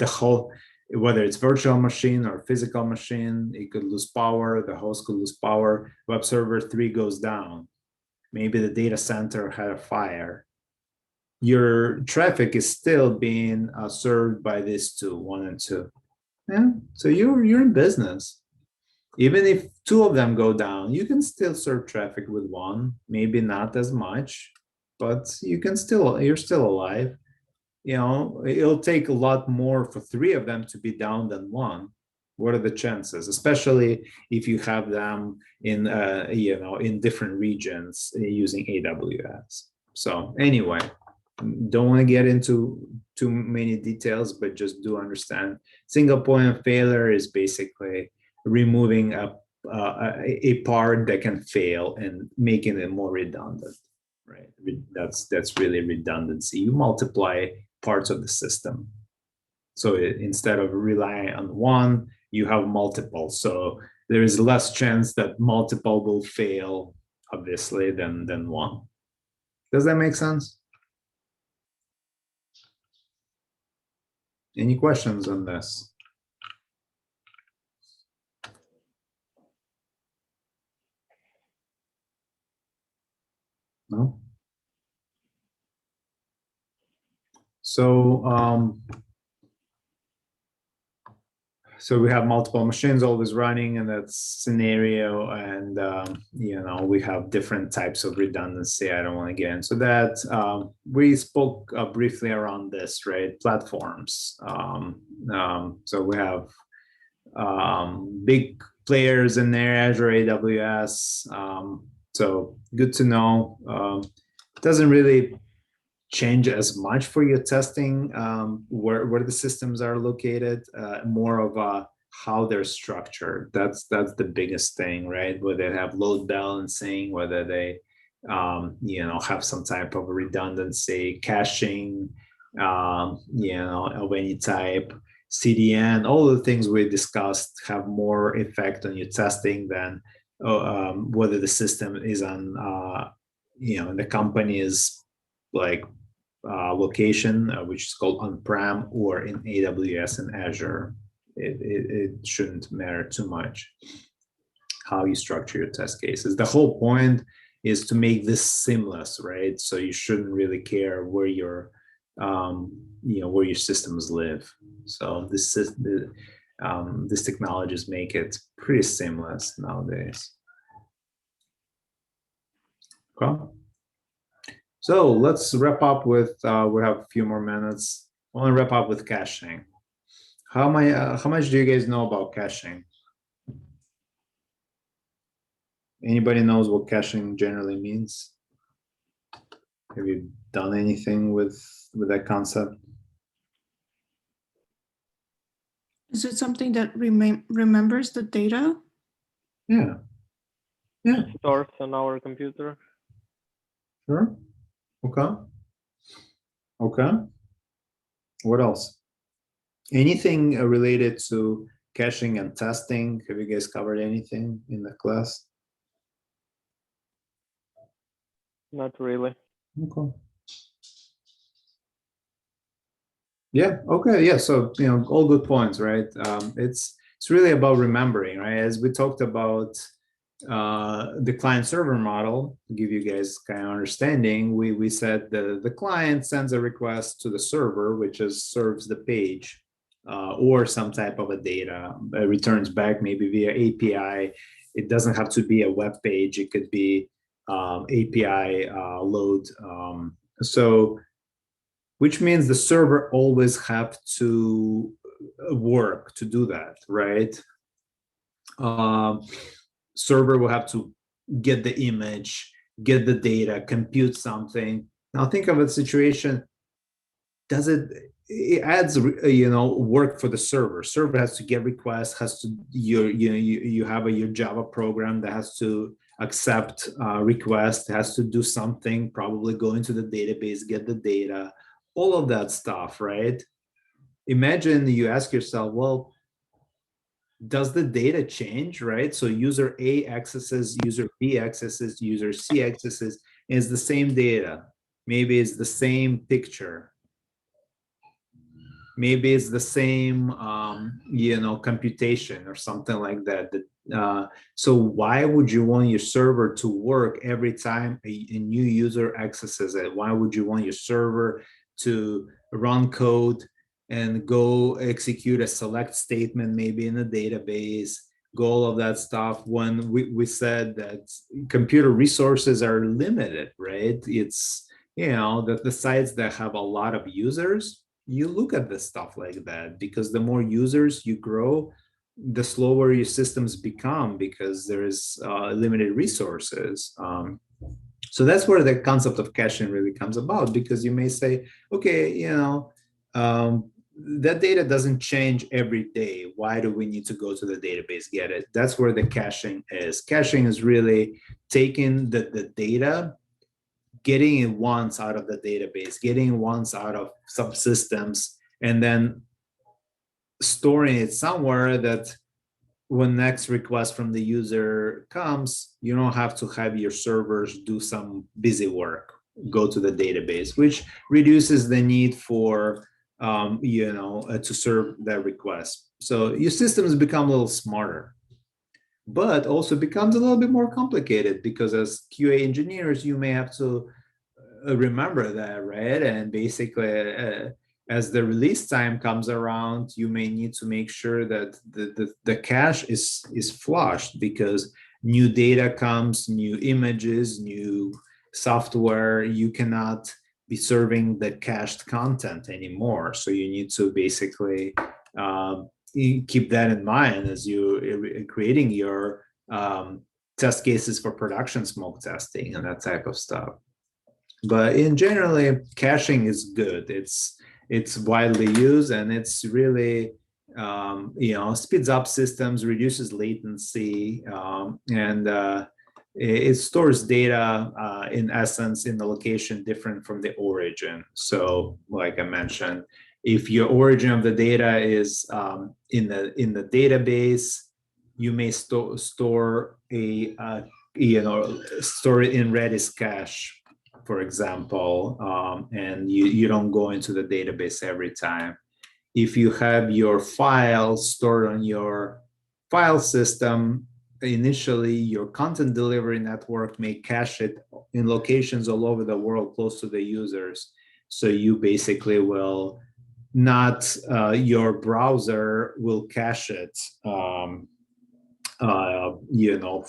whole, whether it's virtual machine or physical machine, it could lose power, the host could lose power, web server 3 goes down. Maybe the data center had a fire. Your traffic is still being served by these 2, 1 and 2. Yeah, so you're in business. Even if 2 of them go down, you can still serve traffic with 1, maybe not as much, but you're still alive. It'll take a lot more for 3 of them to be down than 1. What are the chances, especially if you have them in different regions using AWS? So anyway, don't want to get into too many details, but just do understand single point of failure is basically removing a part that can fail and making it more redundant, right? That's really redundancy. You multiply parts of the system. So instead of relying on one, you have multiple. So there is less chance that multiple will fail, obviously, than one. Does that make sense? Any questions on this? No? So we have multiple machines always running in that scenario, and we have different types of redundancy. I don't want to get into that. We spoke briefly around this, right? Platforms. So we have big players in there, Azure, AWS. So good to know. Doesn't really change as much for your testing where the systems are located, more of how they're structured. That's the biggest thing, right? Whether they have load balancing, whether they have some type of redundancy, caching, of any type, CDN, all the things we discussed have more effect on your testing than whether the system is on the company is like location, which is called on-prem, or in AWS and Azure. It shouldn't matter too much how you structure your test cases. The whole point is to make this seamless, right? So you shouldn't really care where your where your systems live. So these technologies make it pretty seamless nowadays. Okay. So let's wrap up with, we have a few more minutes. I want to wrap up with caching. How much do you guys know about caching? Anybody knows what caching generally means? Have you done anything with that concept? Is it something that remembers the data? Yeah. Yeah. Stores on our computer. Sure. Okay. Okay. What else? Anything related to caching and testing? Have you guys covered anything in the class? Not really. Okay. Yeah. Okay. Yeah. So all good points, right? It's really about remembering, right? As we talked about the client server model, to give you guys kind of understanding, we said the client sends a request to the server, which serves the page or some type of a data, returns back maybe via API. It doesn't have to be a web page. It could be API load. So which means the server always have to work to do that, right? Server will have to get the image, get the data, compute something. Now think of a situation, it adds work for the server. Server has to get requests, has to you have your Java program that has to accept requests, has to do something, probably go into the database, get the data, all of that stuff, right? Imagine you ask yourself, well, does the data change, right? So user A accesses, user B accesses, user C accesses, and it's the same data. Maybe it's the same picture. Maybe it's the same, computation or something like that. So why would you want your server to work every time a new user accesses it? Why would you want your server to run code and go execute a select statement, maybe in a database, go all of that stuff, when we said that computer resources are limited, right? It's, that the sites that have a lot of users, you look at the stuff like that, because the more users you grow, the slower your systems become, because there is limited resources. So that's where the concept of caching really comes about, because you may say, okay, that data doesn't change every day. Why do we need to go to the database, get it? That's where the caching is. Caching is really taking the data, getting it once out of the database, getting it once out of subsystems, and then storing it somewhere that when next request from the user comes, you don't have to have your servers do some busy work, go to the database, which reduces the need for to serve that request. So your systems become a little smarter, but also becomes a little bit more complicated, because as QA engineers, you may have to remember that, right? And basically as the release time comes around, you may need to make sure that the cache is flushed, because new data comes, new images, new software. You cannot be serving the cached content anymore. So you need to basically keep that in mind as you creating your test cases for production smoke testing and that type of stuff. But in generally, caching is good. It's widely used, and it's really speeds up systems, reduces latency, and it stores data in essence in the location different from the origin. So, like I mentioned, if your origin of the data is in the database, you may store store it in Redis cache, for example, and you don't go into the database every time. If you have your files stored on your file system, initially your content delivery network may cache it in locations all over the world close to the users. So you basically will not, your browser will cache it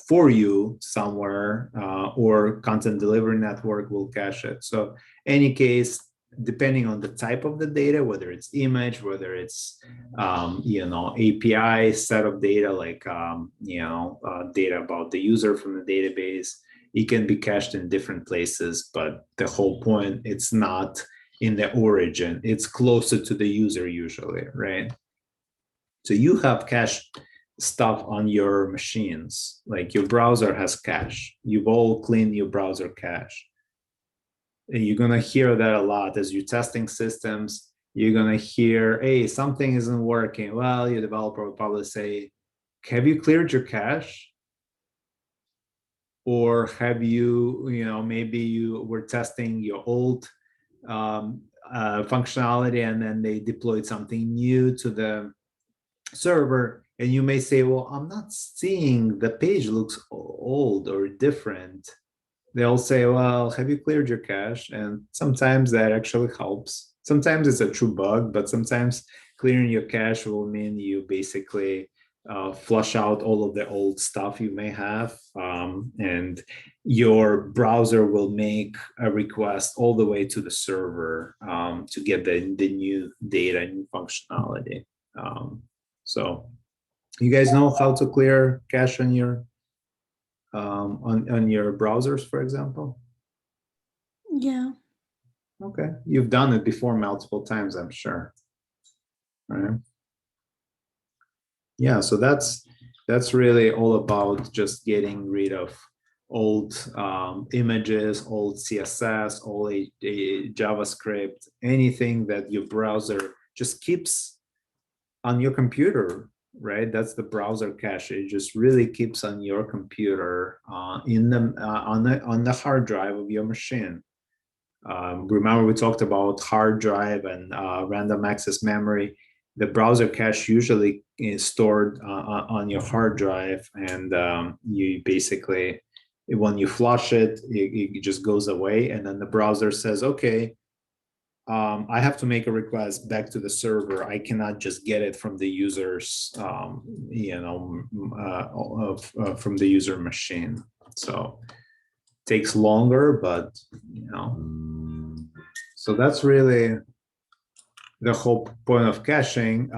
for you somewhere, or content delivery network will cache it. So any case, depending on the type of the data, whether it's image, whether it's API set of data, like data about the user from the database, it can be cached in different places. But the whole point, it's not in the origin, it's closer to the user usually, right? So you have cache stuff on your machines, like your browser has cache. You've all cleaned your browser cache. And you're gonna hear that a lot as you're testing systems. You're gonna hear, hey, something isn't working. Well, your developer will probably say, have you cleared your cache? Or have you, maybe you were testing your old functionality, and then they deployed something new to the server, and you may say, well, I'm not seeing, the page looks old or different. They'll say, well, have you cleared your cache? And sometimes that actually helps. Sometimes it's a true bug, but sometimes clearing your cache will mean you basically flush out all of the old stuff you may have, and your browser will make a request all the way to the server to get the new data, new functionality. So you guys know how to clear cache on your on your browsers, for example? Yeah. Okay, you've done it before multiple times, I'm sure. All right. Yeah, so that's really all about just getting rid of old images, old CSS, old JavaScript, anything that your browser just keeps on your computer, right? That's the browser cache. It just really keeps on your computer, on the hard drive of your machine. Remember, we talked about hard drive and random access memory. The browser cache usually is stored on your hard drive, and you basically, when you flush it, it just goes away, and then the browser says, okay, I have to make a request back to the server. I cannot just get it from the user's, from the user machine. So it takes longer, but so that's really the whole point of caching.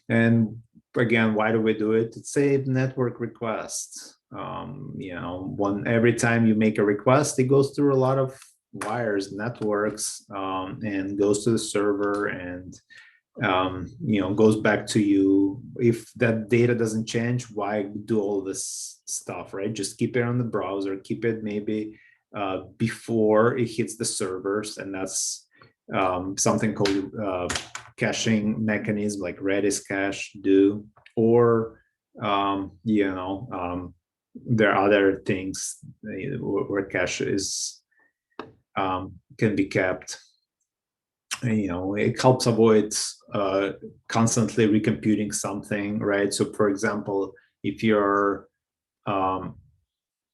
And again, why do we do it? To save network requests. Every time you make a request, it goes through a lot of wires, networks, and goes to the server, and goes back to you. If that data doesn't change, why do all this stuff, right? Just keep it on the browser, keep it maybe before it hits the servers, and that's something called caching mechanism, like Redis cache do, or there are other things where cache is can be kept. It helps avoid constantly recomputing something, right? So, for example, if you're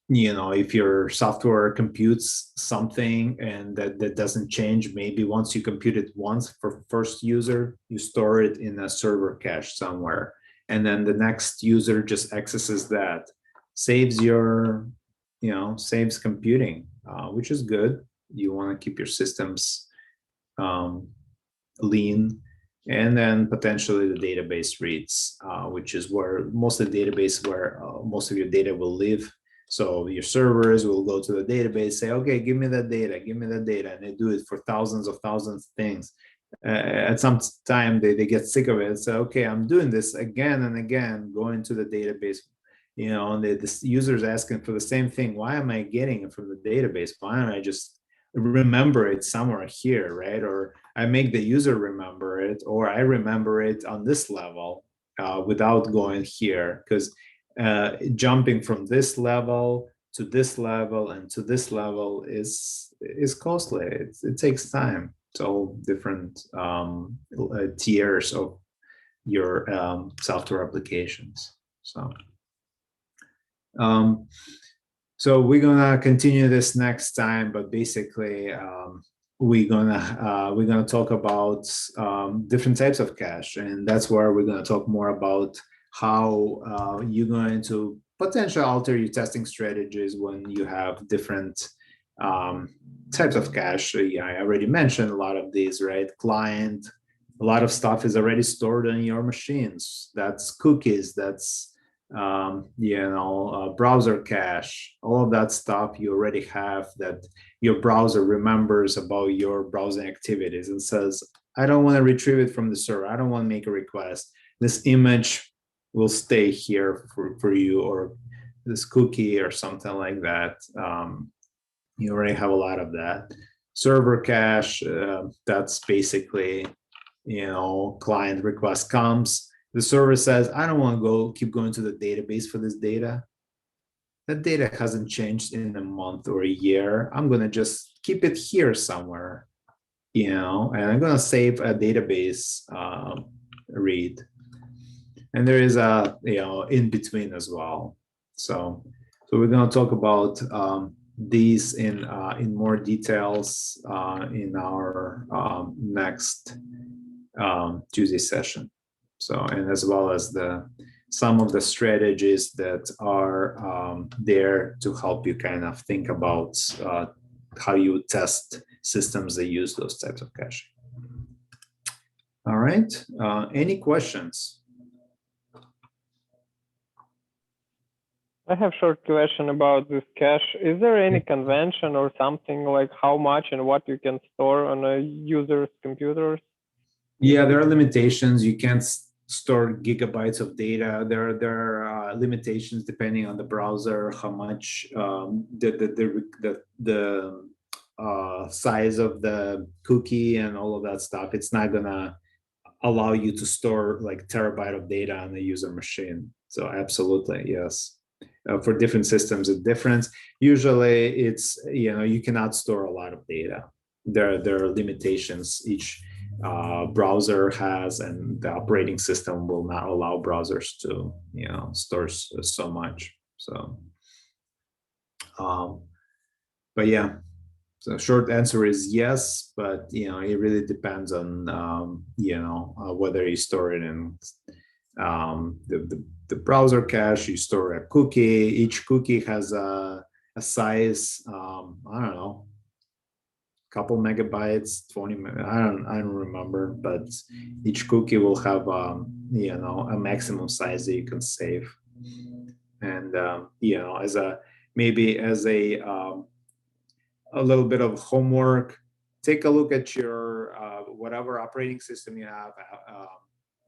if your software computes something and that doesn't change, maybe once you compute it once for first user, you store it in a server cache somewhere. And then the next user just accesses that, saves saves computing, which is good. You want to keep your systems lean. And then potentially the database reads, which is where most of the database, where most of your data will live. So your servers will go to the database, say, okay, give me that data, and they do it for thousands of things. At some time, they get sick of it and say, okay, I'm doing this again and again, going to the database, and the user's asking for the same thing. Why am I getting it from the database? Why don't I just remember it somewhere here, right? Or I make the user remember it, or I remember it on this level without going here, because jumping from this level to this level and to this level is costly. It takes time. It's all different tiers of your software applications. So we're gonna continue this next time, but basically we're gonna talk about different types of cache, and that's where we're gonna talk more about how you're going to potentially alter your testing strategies when you have different types of cache. Yeah, I already mentioned a lot of these, right? Client, a lot of stuff is already stored on your machines. That's cookies, that's browser cache, all of that stuff you already have, that your browser remembers about your browsing activities and says, I don't want to retrieve it from the server. I don't want to make a request. This image will stay here for you, or this cookie or something like that. You already have a lot of that. Server cache, that's basically, client request comes, the server says, I don't want to keep going to the database for this data. That data hasn't changed in a month or a year. I'm going to just keep it here somewhere, and I'm going to save a database read. And there is a, in between as well. So we're going to talk about these in more details in our next Tuesday session. So, and as well as some of the strategies that are there to help you kind of think about how you test systems that use those types of caching. All right, any questions? I have short question about this cache. Is there any convention or something like how much and what you can store on a user's computers? Yeah, there are limitations. You can't store gigabytes of data. There are limitations depending on the browser, how much the size of the cookie and all of that stuff. It's not gonna allow you to store like terabyte of data on the user machine. So absolutely, yes. For different systems, it's different. Usually, it's you cannot store a lot of data. There are limitations each browser has, and the operating system will not allow browsers to store so much. So, but yeah. So short answer is yes, but it really depends on whether you store it in the browser cache. You store a cookie. Each cookie has a size. I don't know, couple megabytes, 20. I don't remember, but each cookie will have a maximum size that you can save. And as a little bit of homework, take a look at your whatever operating system you have,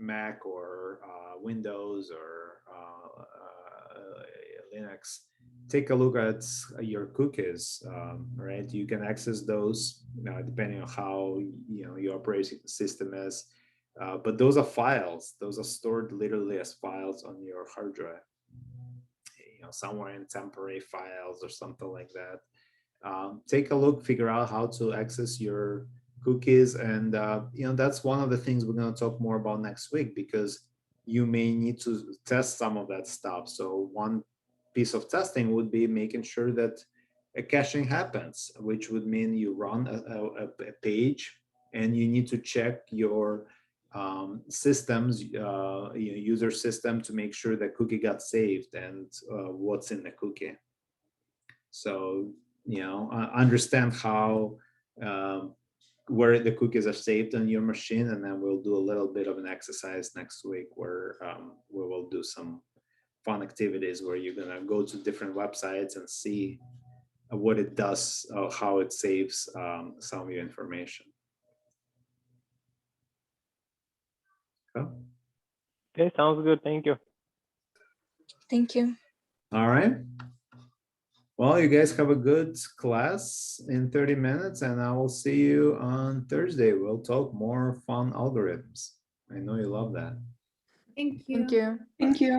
Mac or Windows or Linux. Take a look at your cookies, right? You can access those depending on how your operating system is. But those are files. Those are stored literally as files on your hard drive, somewhere in temporary files or something like that. Take a look, figure out how to access your cookies, and that's one of the things we're going to talk more about next week, because you may need to test some of that stuff. So one piece of testing would be making sure that a caching happens, which would mean you run a page and you need to check your systems, user system, to make sure the cookie got saved and what's in the cookie. So, understand how, where the cookies are saved on your machine, and then we'll do a little bit of an exercise next week where we will do some fun activities where you're gonna go to different websites and see what it does, how it saves some of your information. Okay. Okay, sounds good. Thank you. Thank you. All right. Well, you guys have a good class in 30 minutes, and I will see you on Thursday. We'll talk more fun algorithms. I know you love that. Thank you. Thank you. Thank you.